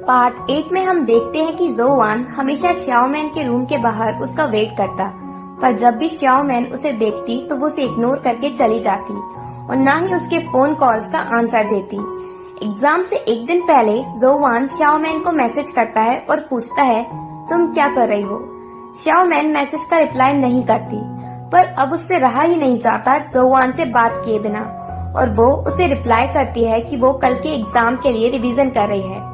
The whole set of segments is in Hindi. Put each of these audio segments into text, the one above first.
पार्ट 8 में हम देखते हैं कि जोवान हमेशा श्याओमैन के रूम के बाहर उसका वेट करता, पर जब भी श्याओमैन उसे देखती तो वो उसे इग्नोर करके चली जाती और ना ही उसके फोन कॉल्स का आंसर देती। एग्जाम से एक दिन पहले जोवान श्याओमैन को मैसेज करता है और पूछता है, तुम क्या कर रही हो? श्याओमैन मैसेज का रिप्लाई नहीं करती, पर अब उससे रहा ही नहीं जाता जोवान से बात किए बिना, और वो उसे रिप्लाई करती है कि वो कल के एग्जाम के लिए रिवीजन कर रही है।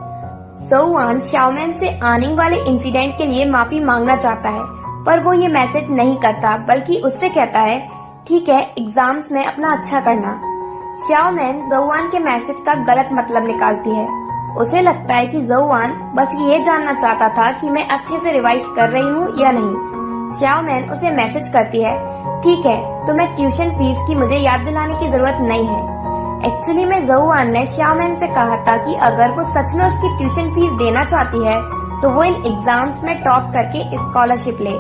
जोवान श्याओमैन से आने वाले इंसिडेंट के लिए माफी मांगना चाहता है, पर वो ये मैसेज नहीं करता, बल्कि उससे कहता है, ठीक है, एग्जाम्स में अपना अच्छा करना। श्याओमैन जोवान के मैसेज का गलत मतलब निकालती है। उसे लगता है कि जोवान बस ये जानना चाहता था कि मैं अच्छे से रिवाइज कर रही हूँ या नहीं। श्याओमैन उसे मैसेज करती है, ठीक है, तुम्हें ट्यूशन फीस की मुझे याद दिलाने की जरूरत नहीं है। एक्चुअली में जोवान ने श्याओमैन से कहा था कि अगर वो सच में उसकी ट्यूशन फीस देना चाहती है तो वो इन एग्जाम्स में टॉप करके स्कॉलरशिप ले।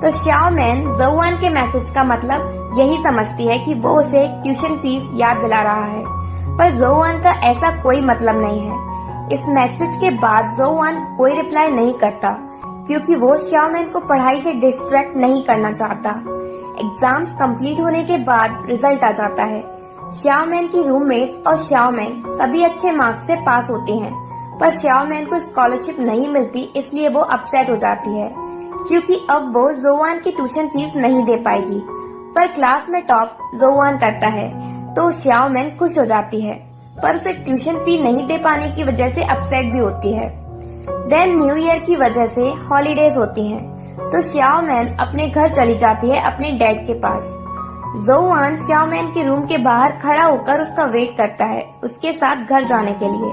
तो श्याओमैन जोवान के मैसेज का मतलब यही समझती है कि वो उसे ट्यूशन फीस याद दिला रहा है, पर जोवान का ऐसा कोई मतलब नहीं है। इस मैसेज के बाद जोवान कोई रिप्लाई नहीं करता, क्योंकि वो श्याओमैन को पढ़ाई से डिस्ट्रैक्ट नहीं करना चाहता। एग्जाम्स कंप्लीट होने के बाद रिजल्ट आ जाता है। श्याओमैन की रूममेट्स और श्याओमैन सभी अच्छे मार्क्स से पास होते हैं, पर श्याओमैन को स्कॉलरशिप नहीं मिलती, इसलिए वो अपसेट हो जाती है, क्योंकि अब वो जोवान की ट्यूशन फीस नहीं दे पाएगी। पर क्लास में टॉप जोवान करता है, तो श्याओमैन खुश हो जाती है, पर उसे ट्यूशन फी नहीं दे पाने की वजह से अपसेट भी होती है। देन न्यू ईयर की वजह से हॉलीडेज होती हैं, तो श्याओमैन अपने घर चली जाती है अपने डैड के पास। जोवान श्याओमैन के रूम के बाहर खड़ा होकर उसका वेट करता है उसके साथ घर जाने के लिए,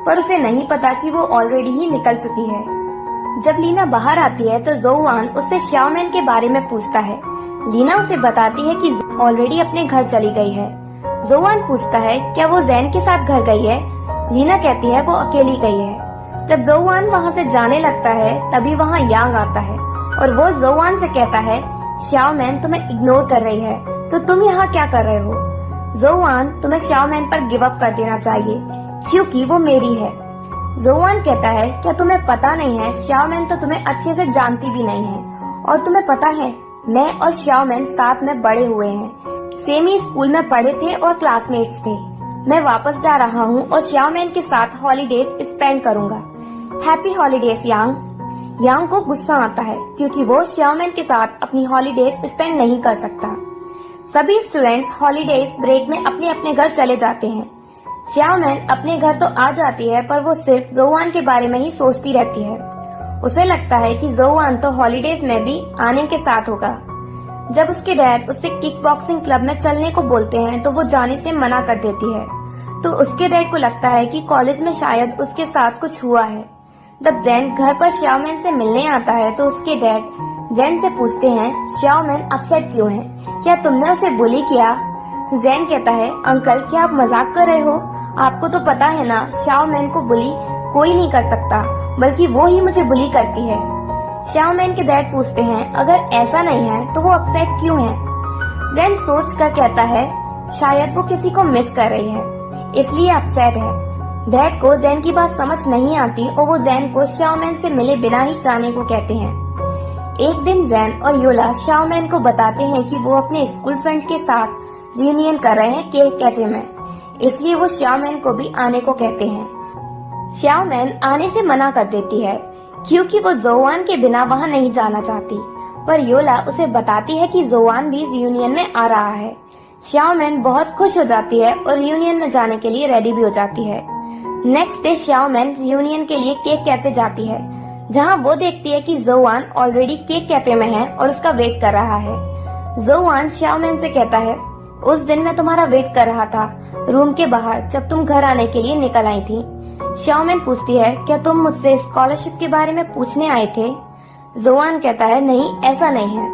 पर उसे नहीं पता कि वो ऑलरेडी ही निकल चुकी है। जब लीना बाहर आती है तो जोवान उससे श्याओमैन के बारे में पूछता है। लीना उसे बताती है कि ऑलरेडी अपने घर चली गई है। जोवान पूछता है, क्या वो जैन के साथ घर गई है? लीना कहती है वो अकेली गई है। जब जोवान वहाँ से जाने लगता है तभी वहाँ यांग आता है और वो जोवान से कहता है, श्याओमैन तुम्हें इग्नोर कर रही है, तो तुम यहाँ क्या कर रहे हो? जोवान, तुम्हें श्याओमैन पर गिव अप कर देना चाहिए, क्योंकि वो मेरी है। जोवान कहता है, क्या तुम्हें पता नहीं है, श्याओमैन तो तुम्हें अच्छे से जानती भी नहीं है, और तुम्हें पता है मैं और श्याओमैन साथ में बड़े हुए हैं, सेम ही स्कूल में पढ़े थे और क्लासमेट्स थे। मैं वापस जा रहा हूँ और श्याओमैन के साथ हॉलीडेज स्पेंड करूँगा। हैप्पी हॉलीडेज यांग। यांग को गुस्सा आता है, क्योंकि वो श्याओमैन के साथ अपनी हॉलीडेज स्पेंड नहीं कर सकता। सभी स्टूडेंट्स हॉलीडेज ब्रेक में अपने अपने घर चले जाते हैं। श्याओमैन अपने घर तो आ जाती है, पर वो सिर्फ जोवान के बारे में ही सोचती रहती है। उसे लगता है कि जोवान तो हॉलीडेज में भी आने के साथ होगा। जब उसके डैड उससे किक बॉक्सिंग क्लब में चलने को बोलते हैं तो वो जाने से मना कर देती है। तो उसके डैड को लगता है कि कॉलेज में शायद उसके साथ कुछ हुआ है। जब जैन घर पर श्याओमैन से मिलने आता है तो उसके डैड जैन से पूछते हैं, श्याओमैन अपसेट क्यों है? क्या तुमने उसे बुली किया? जैन कहता है, अंकल, क्या आप मजाक कर रहे हो? आपको तो पता है ना, श्याओमैन को बुली कोई नहीं कर सकता, बल्कि वो ही मुझे बुली करती है। श्याओमैन के डैड पूछते हैं, अगर ऐसा नहीं है तो वो अपसेट क्यों है? जैन सोच कर कहता है, शायद वो किसी को मिस कर रही है, इसलिए अपसेट है। डैड को जैन की बात समझ नहीं आती और वो जैन को श्याओमैन से मिले बिना ही जाने को कहते हैं। एक दिन जैन और योला श्याओमैन को बताते हैं कि वो अपने स्कूल फ्रेंड्स के साथ रियूनियन कर रहे हैं केक कैफे में, इसलिए वो श्याओमैन को भी आने को कहते हैं। श्याओमैन आने से मना कर देती है, क्योंकि वो जोवान के बिना वहाँ नहीं जाना चाहती, पर योला उसे बताती है कि जोवान भी रियूनियन में आ रहा है। श्याओमैन बहुत खुश हो जाती है और रियूनियन में जाने के लिए रेडी भी हो जाती है। नेक्स्ट डे श्याओमैन रियूनियन के लिए केक कैफे जाती है, जहाँ वो देखती है कि जोवान ऑलरेडी केक कैफे में है और उसका वेट कर रहा है। जोवान श्याओमैन से कहता है, उस दिन मैं तुम्हारा वेट कर रहा था रूम के बाहर जब तुम घर आने के लिए निकल आई थी। श्याओमैन पूछती है, क्या तुम मुझसे स्कॉलरशिप के बारे में पूछने आए थे? जोवान कहता है, नहीं, ऐसा नहीं है।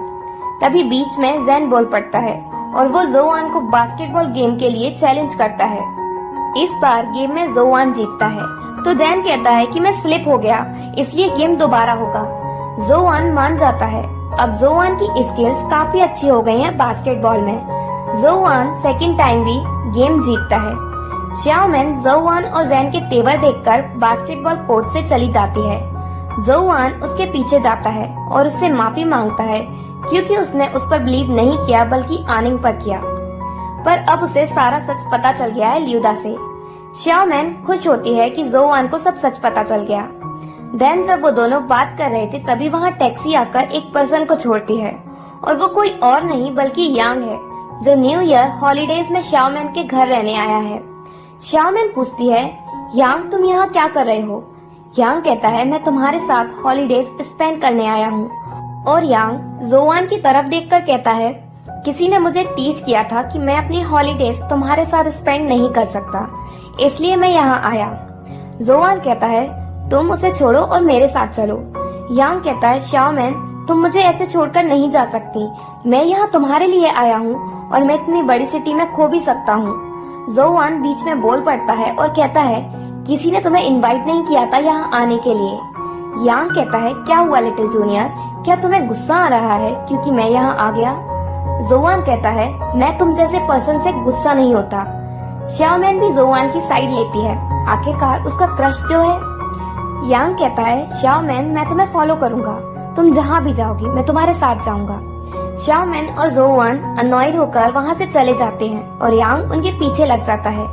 तभी बीच में जैन बोल पड़ता है और वो जोवान को बास्केटबॉल गेम के लिए चैलेंज करता है। इस बार गेम में जोवान जीतता है, तो जैन कहता है कि मैं स्लिप हो गया, इसलिए गेम दोबारा होगा। जोवान मान जाता है। अब जोवान की स्किल्स काफी अच्छी हो गई हैं बास्केटबॉल में। जोवान सेकंड टाइम भी गेम जीतता है। श्याओमैन जोवान और जैन के तेवर देखकर बास्केटबॉल कोर्ट से चली जाती है। जोवान उसके पीछे जाता है और उससे माफी मांगता है क्योंकि उसने उस पर बिलीव नहीं किया बल्कि आनिंग पर किया। पर अब उसे सारा सच पता चल गया है ल्यूदा से। श्याओमैन खुश होती है कि जोवान को सब सच पता चल गया। देन जब वो दोनों बात कर रहे थे तभी वहाँ टैक्सी आकर एक पर्सन को छोड़ती है और वो कोई और नहीं बल्कि यांग है जो न्यू ईयर हॉलीडेज में श्याओमैन के घर रहने आया है। श्याओमैन पूछती है, यांग तुम यहाँ क्या कर रहे हो? यांग कहता है, मैं तुम्हारे साथ हॉलीडेज स्पेंड करने आया हूँ। और यांग जोवान की तरफ देखकर कहता है, किसी ने मुझे टीज किया था कि मैं अपनी हॉलीडेज तुम्हारे साथ स्पेंड नहीं कर सकता, इसलिए मैं यहाँ आया। जोवान कहता है, तुम उसे छोड़ो और मेरे साथ चलो। यांग कहता है, श्याओमैन तुम मुझे ऐसे छोड़कर नहीं जा सकती, मैं यहाँ तुम्हारे लिए आया हूँ और मैं इतनी बड़ी सिटी में खो भी सकता हूँ। जोवान बीच में बोल पड़ता है और कहता है, किसी ने तुम्हें इनवाइट नहीं किया था यहाँ आने के लिए। यांग कहता है, क्या हुआ लिटिल जूनियर, क्या तुम्हें गुस्सा आ रहा है क्योंकि मैं यहाँ आ गया? जोवान कहता है, मैं तुम जैसे पर्सन से गुस्सा नहीं होता। श्याओमैन भी जोवान की साइड लेती है, आखिरकार उसका क्रश जो है। यांग कहता है, श्याओमैन मैं तुम्हें फॉलो करूंगा, तुम जहाँ भी जाओगी मैं तुम्हारे साथ जाऊंगा। श्याओमैन और जोवान अनॉयड होकर वहाँ से चले जाते हैं और यांग उनके पीछे लग जाता है।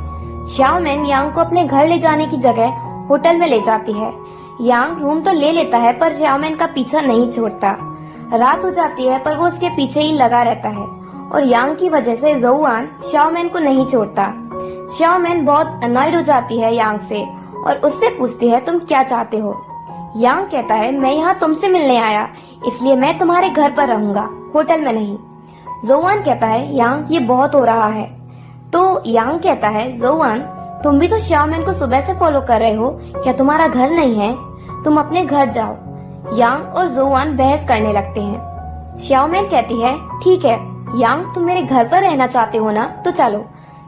श्याओमैन यांग को अपने घर ले जाने की जगह होटल में ले जाती है। यांग रूम तो ले लेता है पर श्याओमैन का पीछा नहीं छोड़ता। रात हो जाती है पर वो उसके पीछे ही लगा रहता है और यांग की वजह से जोवान श्याओमैन को नहीं छोड़ता। श्याओमैन बहुत अनॉयड हो जाती है यांग से और उससे पूछती है, तुम क्या चाहते हो? यांग कहता है, मैं यहाँ तुमसे मिलने आया, इसलिए मैं तुम्हारे घर पर रहूंगा, होटल में नहीं। जोवान कहता है, यांग ये बहुत हो रहा है। तो यांग कहता है, जोवान तुम भी तो श्याओमैन को सुबह से फॉलो कर रहे हो, क्या तुम्हारा घर नहीं है? तुम अपने घर जाओ। यांग और जोवान बहस करने लगते हैं। श्याओमैन कहती है, ठीक है यांग तुम मेरे घर पर रहना चाहते हो ना, तो चलो।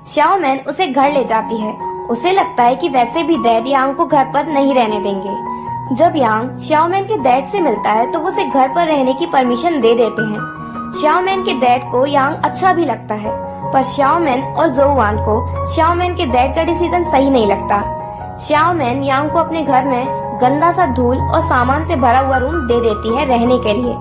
श्याओमैन उसे घर ले जाती है। उसे लगता है कि वैसे भी डैड यांग को घर पर नहीं रहने देंगे। जब यांग श्याओमैन के डैड से मिलता है तो वो उसे घर पर रहने की परमिशन दे देते हैं। श्याओमैन के डैड को यांग अच्छा भी लगता है, पर श्याओमैन और जोवान को श्याओमैन के डैड का डिसीजन सही नहीं लगता। श्याओमैन यांग को अपने घर में गंदा सा धूल और सामान से भरा हुआ रूम दे देती है रहने के लिए।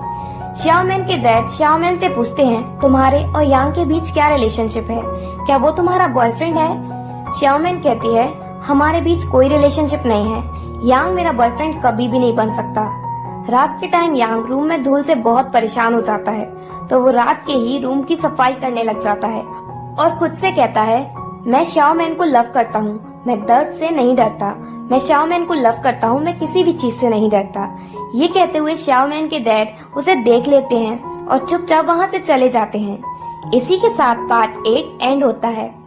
श्याओमैन के डैड श्याओमैन से पूछते हैं, तुम्हारे और यांग के बीच क्या रिलेशनशिप है? क्या वो तुम्हारा बॉयफ्रेंड है? श्याओमैन कहती है, हमारे बीच कोई रिलेशनशिप नहीं है, यांग मेरा बॉयफ्रेंड कभी भी नहीं बन सकता। रात के टाइम यांग रूम में धूल से बहुत परेशान हो जाता है, तो वो रात के ही रूम की सफाई करने लग जाता है और खुद से कहता है, मैं श्याओमैन को लव करता हूँ, मैं दर्द से नहीं डरता, मैं श्याओमैन को लव करता हूँ, मैं किसी भी चीज से नहीं डरता। ये कहते हुए श्याओमैन के डैड उसे देख लेते हैं और चुपचाप वहाँ से चले जाते हैं। इसी के साथ पार्ट 8 एंड होता है।